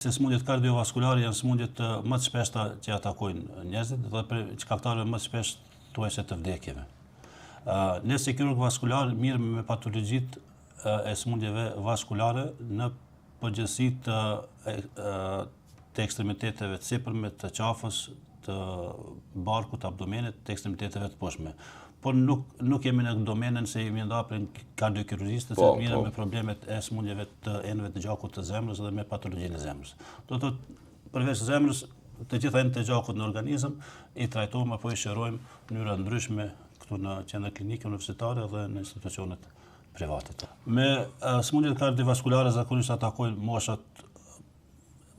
Se sëmundjet kardiovaskulare janë sëmundjet më të shpeshta që atakojnë njerëzit dhe për shkaktarëve më të shpesh thuajse të vdekjeve. Ne si kirurg vaskular mirëmi me patologjitë e sëmundjeve vaskulare në përgjithësi të ekstremiteteve të sipërme, të qafës, të barkut, abdomenit, të ekstremiteteve të poshtme. Por nuk jemi në domenën se jemi nda për kardiokirurgjistë që mirë me problemet e sëmundjeve të enëve të gjakut të zemrës dhe me patologjinë e zemrës. Do të përveç zemrës, të gjitha enët e gjakut në organizëm i trajtojmë apo i shërojmë në mënyra ndryshme këtu në qendra klinike universitare dhe në institucionet private. Me sëmundjet kardiovaskulare zakonisht atakojnë moshat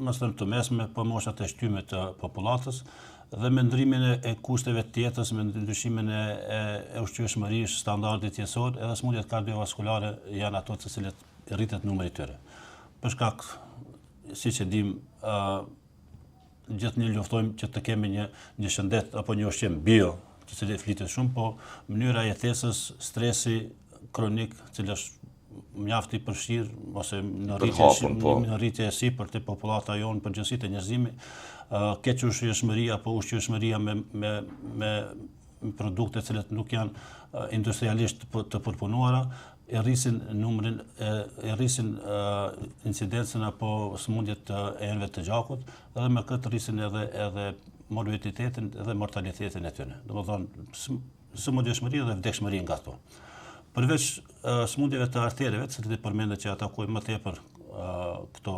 më së të mesme, po moshat e shtyme të popullatës, dhe me ndrimin e kushteve të jetës, me ndryshimin e ushqyeshmërisë, standardit jetësor, edhe sëmundjet kardiovaskulare janë ato të cilët rritet numri tyre. Për shkak, siç e dim, gjithnjë luftojmë që të kemi një shëndet apo një ushqim bio, të cilit flitet shumë, po mënyra jetesës, stresi kronik, cili është mjaft i përfshirë ose në rritje e sipërt të popullata jonë përgjithësi të njerëzimit, keq ushqyeshmëria apo ushqyeshmëria me produkte të cilat nuk janë industrialisht të përpunuara, e rrisin numrin, e rrisin incidencën apo sëmundjet të enëve të gjakut, dhe me këtë rrisin edhe morbiditetin dhe mortalitetin e tyre. Domethënë, sëmundjeshmëria dhe vdekshmëria nga ato. Përveç sëmundjeve të artereve, të cilat përmendet që atakojnë më tepër këto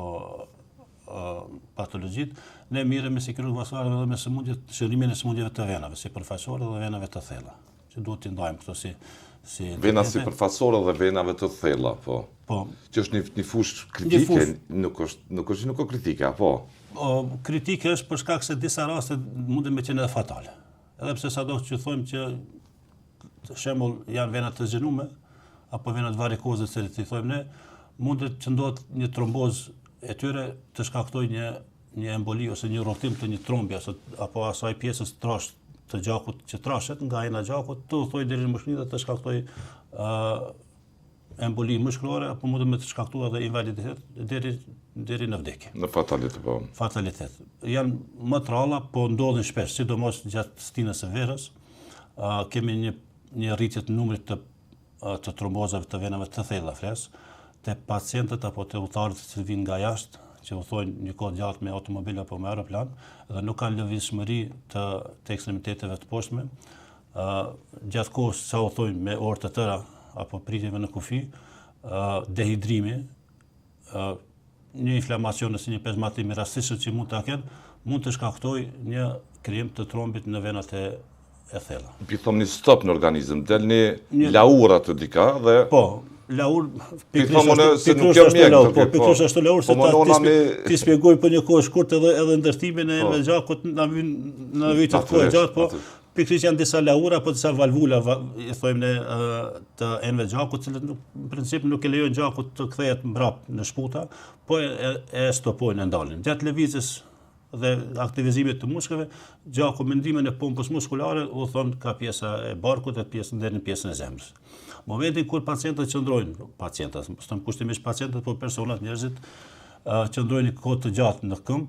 patologjitë, ne mirëmi si kirurg vaskular edhe me shërimin e sëmundjeve të venave sipërfaqësore dhe venave të thella, që duhet t'i ndajmë këto si vena sipërfaqësore dhe venave të thella, po. Po. Që është një fushë kritike, nuk është kritike, apo? Kritike është për shkak se disa raste mundin me qenë edhe fatale. Edhe pse sado që thojmë që shembull janë venat të zgjenume apo venat varikoze që i thojmë ne, mundet që ndodh një tromboz e tyre të shkaktojë një emboli ose një rrogtim të një trombi apo asaj pjesës të gjakut që trashet nga ena e gjakut, të udhtojë deri në mushkëlli dhe të shkaktojë emboli mushkëllore apo mundet me të shkaktuar edhe invaliditet deri në vdekje. Në fatalitet, po. Fatalitet. Janë më të rralla, po ndodhin shpesh, sidomos gjatë stinës së verës. Kemi një rritje të numrit të trombozave të venave të thella flas, te pacientët apo te udhëtarët që vinë nga jashtë, që udhtojnë një kohë gjatë me automobil apo me aeroplan, dhe nuk kanë lëvizshmëri të ekstremiteteve të poshtme, gjatë kohës sa udhtojnë me orë të tëra apo pritjeve në kufi, dehidrimi, një inflamacion ose një pezmatim i rastishëm që mund ta kenë, mund të shkaktojë një krijim të trombit në venat e thella. Pi thomë një stop në organizëm, del një laura të dika dhe... Po, laur, pikrisht është laur, se ti shpjegoj për një kohë shkurt edhe ndërtimin e gjakut në vitet kohë gjatë, po pikrisht janë disa laura apo disa valvula, i thojmë ne, të enëve gjakut, cilët në princip nuk e lejojnë gjakut të kthehet mbrapa në shputa, po e stopojnë, e ndalin. Gjatë lëvizjes dhe aktivizimit të muskujve, gjaku me ndikimin e pompës muskulare udhton ka pjesa e barkut dhe deri në pjesën e zemrës. Momentin kur pacientët qëndrojnë, s'tëm kushtimisht pacientët, por personat, njerëzit, qëndrojnë një kohë të gjatë në këmbë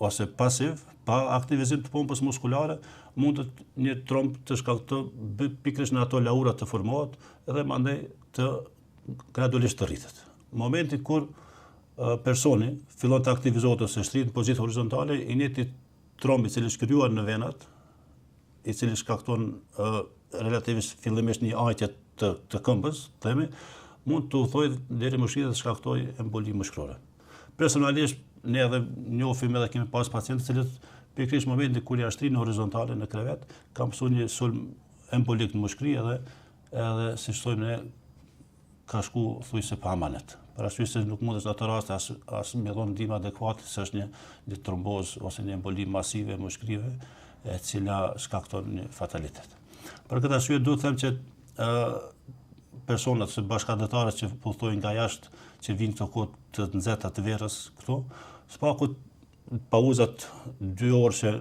ose pasiv, pa aktivizim të pompës muskulare, mundet një tromb të shkaktojë pikërisht në ato laura të formohet dhe mandej të gradualisht të rritet. Momentin kur personi fillon të aktivizohet ose shtrit në pozitë horizontale, i njëjti tromb i cili është krijuar në venat, i cili shkakton relativisht fillimisht një ajtje të këmbës, themi, mund të udhtojë deri në mushkëlli dhe të shkaktojë emboli mushkëllore. Personalisht ne edhe njohim edhe kemi pas pacientë të cilët pikërisht në momentin kur janë shtrinë horizontale në krevet, kanë pasur një sulm embolik në mushkëlli edhe siç thojmë ne, ka shku thujse pa amanet. Për arsye se nuk mundesh në ato raste as me dhënë ndihmë adekuate, se është një tromboz ose një emboli masive mushkëllive, e cila shkakton një fatalitet. Për këtë arsye duhet të them që personat ose bashkëdhetarët që udhtojnë nga jashtë, që vinë këto kohë të nxehta të verës këtu, spaku pauzat 2 orë që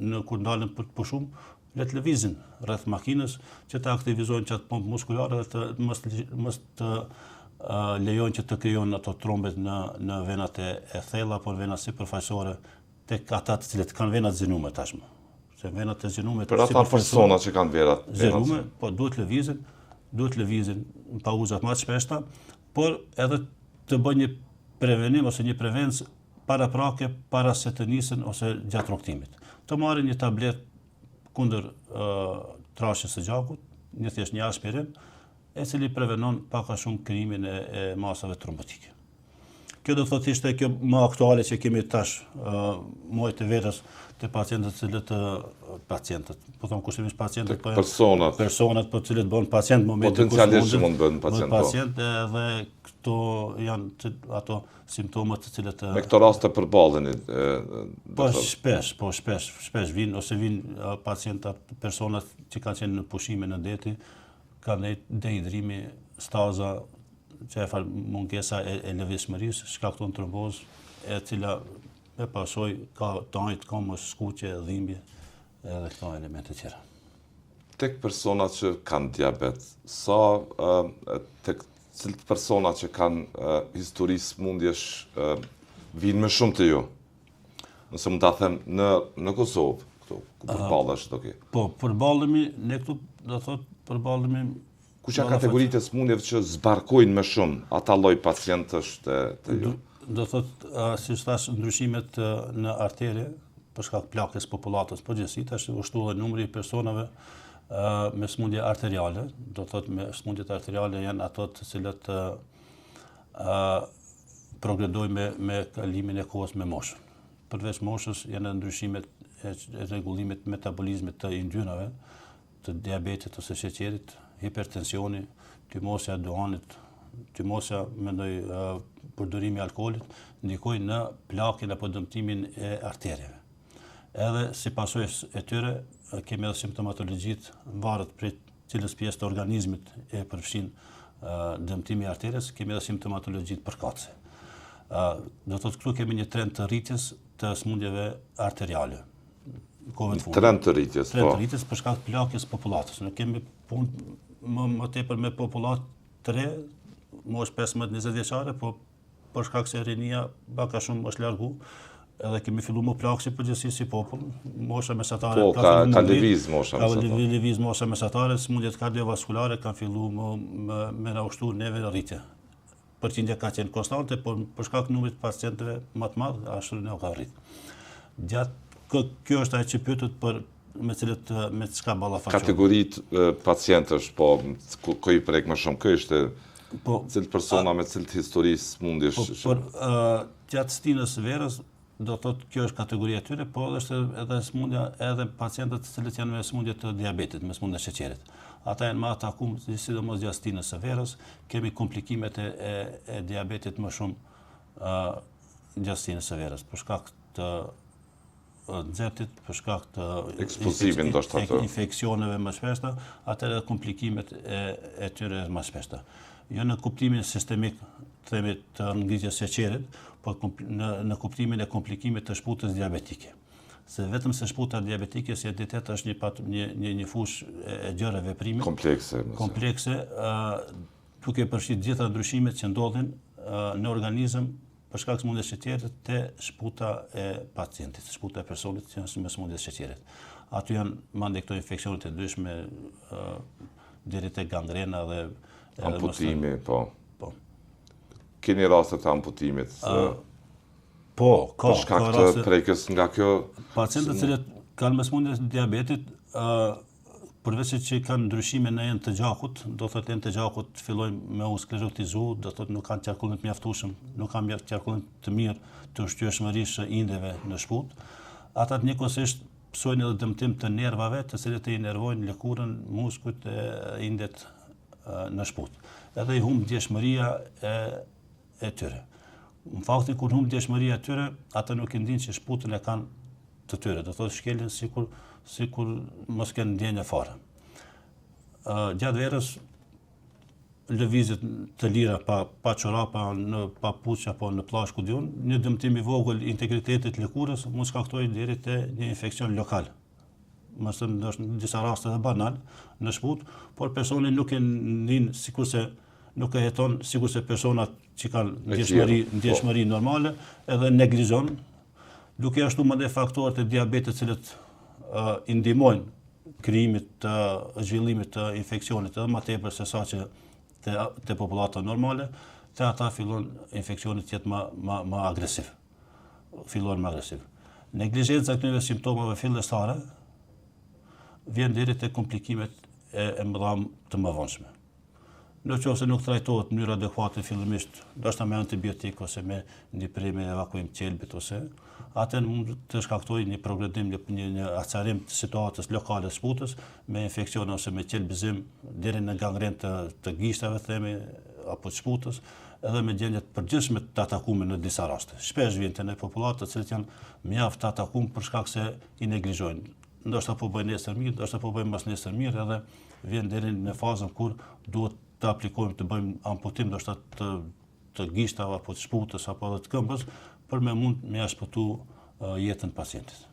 në kur ndalen për të pushum, le të lëvizin rreth makinës që të aktivizojnë qatë pompë muskulare dhe të mos të lejon që të krijon ato trombet në venat e thella apo në venat sipërfaqësore tek ata të cilët kanë venat zinume tashmë. Se venat e zinume për ata persona që kanë venat zinume, po duhet lëvizin në pauzat më të shpeshta, por edhe të bëjë një prevenim ose një prevencë paraprake para se të nisën ose gjatë rrugtimit. Të marrin një tablet kundër trashjes së gjakut, një aspirin, e cili prevenon pak a shumë krijimin e masave trombotike. Kjo do të thotë ishte kjo më aktuale që kemi tash muajt e verës të pacientët po them kushtimisht pacientët, personat për të cilët bën pacient në momentin potencialisht mund të bëhen pacient edhe këto janë ato simptomat të cilët me këto raste përballeni shpesh vinë ose vinë pacientat, personat që kanë qenë në pushime në deti, kanë dehidrimi, staza, që e mungesa e lëvizshmërisë, shkakton trombozë, e cila me pasoj ka tajt, ka mos skuqe, dhimbje, edhe këto elemente tjera. Tek personat që kanë diabet, tek cilët personat që kanë histori smundjesh vinë më shumë të ju? Nëse mund ta them në Kosovë, këtu ku përballesh do ke. Po, përballemi ne këtu, do thotë përballemi. Kush janë kategoritë e smundjeve që zbarkojnë më shumë ata lloj pacientësh të ju? Do thotë, si thash, ndryshimet në artere, për shkak plakës popullatës përgjithësisht, është ushtuar numri i personave me smundje arteriale. Do thotë me smundjet arteriale janë ato të cilët progredojnë me kalimin e kohës me moshën. Përveç moshës janë ndryshimet e rregullimit metabolizmit të yndyrnave, të diabetit ose sheqerit, hipertensioni, tymosja e duanit, tymosja mendoj përdorimi i alkoolit, ndikojnë në plakjen apo dëmtimin e artereve. Edhe si pasojë e tyre kemi edhe simptomatologjitë, varet prej cilës pjesë të organizmit e përfshin dëmtimi i arteres, kemi edhe simptomatologjitë përkatëse. Do thotë këtu kemi një trend të rritjes të smundjeve arteriale. Trend të rritjes, po. Trend të rritjes për shkak të plakjes popullatës. Ne kemi punë më tepër me popullat të re, moshë 15-20 vjeçare, po për shkak se rinia baka shumë është largu, edhe kemi filluar më plagësi përgjithsisht si popull, mosha mesatare. Po, ka lëviz mosha mesatare. Ka lëviz mosha mesatare, smundjet kardiovaskulare kanë filluar me na ushtuar neve në rritje. Përqindja ka qenë konstante, por për shkak të numrit të pacientëve më të madh, ashtu ne ka rrit. Kjo është ajo që pyetet për me çka ballafaqohet. Kategoritë pacientësh, po ku i prek më shumë, kë ishte cilët persona me cilët histori smundjesh. Por gjatë stinës së verës, do thotë kjo është kategoria e tyre, po është edhe smundja edhe pacientët të cilët janë me smundje të diabetit, me smundje sheqerit. Ata janë më atakuar, sidomos gjatë stinës së verës, kemi komplikimet e diabetit më shumë gjatë stinës së verës, për shkak të nxehtit, për shkak të ekspozimit ndoshta të infeksioneve më shpeshta, atëherë komplikimet e tyre më shpeshta. Jo në kuptimin sistemik, themi të ngritjes së sheqerit, por në kuptimin e komplikimit të shputës diabetike. Se vetëm se shputa diabetike si entitet është një fushë e gjerë veprimi komplekse, duke përfshirë gjitha ndryshimet që ndodhin në organizëm për shkak të smundjes së sheqerit te shputa e pacientit, shputa e personit që është me smundje së sheqerit. Aty janë mandej këto infeksionet e ndryshme deri te gangrena dhe amputimi, po. Keni raste të amputimit? Po, ka. Për shkak të prekjes nga kjo? Pacientët që kanë me smundje të diabetit, përveç që kanë ndryshime në enë të gjakut, do thotë enë të gjakut fillojnë me u sklerotizu, do thotë nuk kanë qarkullim të mjaftueshëm, nuk kanë qarkullim të mirë të ushqyeshmërisë së indeve në shputë. Ata njëkohësisht psojnë edhe dëmtim të nervave, të cilët e inervojnë lëkurën, muskujt e indet në shputë. Edhe i humb ndjeshmëria e tyre. Në faktin kur humb ndjeshmëria e tyre, ata nuk e ndinë që shputën e kanë të tyre, do thotë shkelin sikur mos kanë ndjenjë fare. Gjatë verës lëvizjet të lira pa çorapa, në papuç apo në plazh ku diun, një dëmtim i vogël i integritetit të lëkurës mund shkaktojë deri te një infeksion lokal. Mëse në disa raste edhe banal në shputë, por personi nuk e ndin sikurse nuk e jeton sikur se personat që kanë ndjeshmëri normale edhe neglizon, duke ashtu mëdhe faktorët e diabetit cilët i ndihmojnë krijimit të zhvillimit të infeksionit edhe më tepër se sa që te popullata normale, te ata fillon infeksioni të jetë më agresiv. Fillon më agresiv. Neglizhenca e këtyre simptomave fillestare vjen deri te komplikimet e mëdha të mëvonshme. Nëse nuk trajtohet në mënyrë adekuate fillimisht, ndoshta me antibiotik ose me ndiprim e evakuim qelbit ose atë mund të shkaktojë një progredim, një acarim të situatës lokale së me infekcion ose me qelbizim deri në gangren të gishtave themi apo të shputës, edhe me gjendje të përgjithshme të atakume në disa raste. Shpesh vjen te në populatë të cilët janë mjaft të atakuar për shkak se i neglizhojnë. Ndoshta po bëjnë nesër mirë, ndoshta po bëjnë mbas nesër mirë, edhe vjen deri në fazën kur duhet të aplikojmë, të bëjmë amputim ndoshta të gishtave apo të shputës apo edhe të këmbës për me mund me shpëtu jetën e pacientit.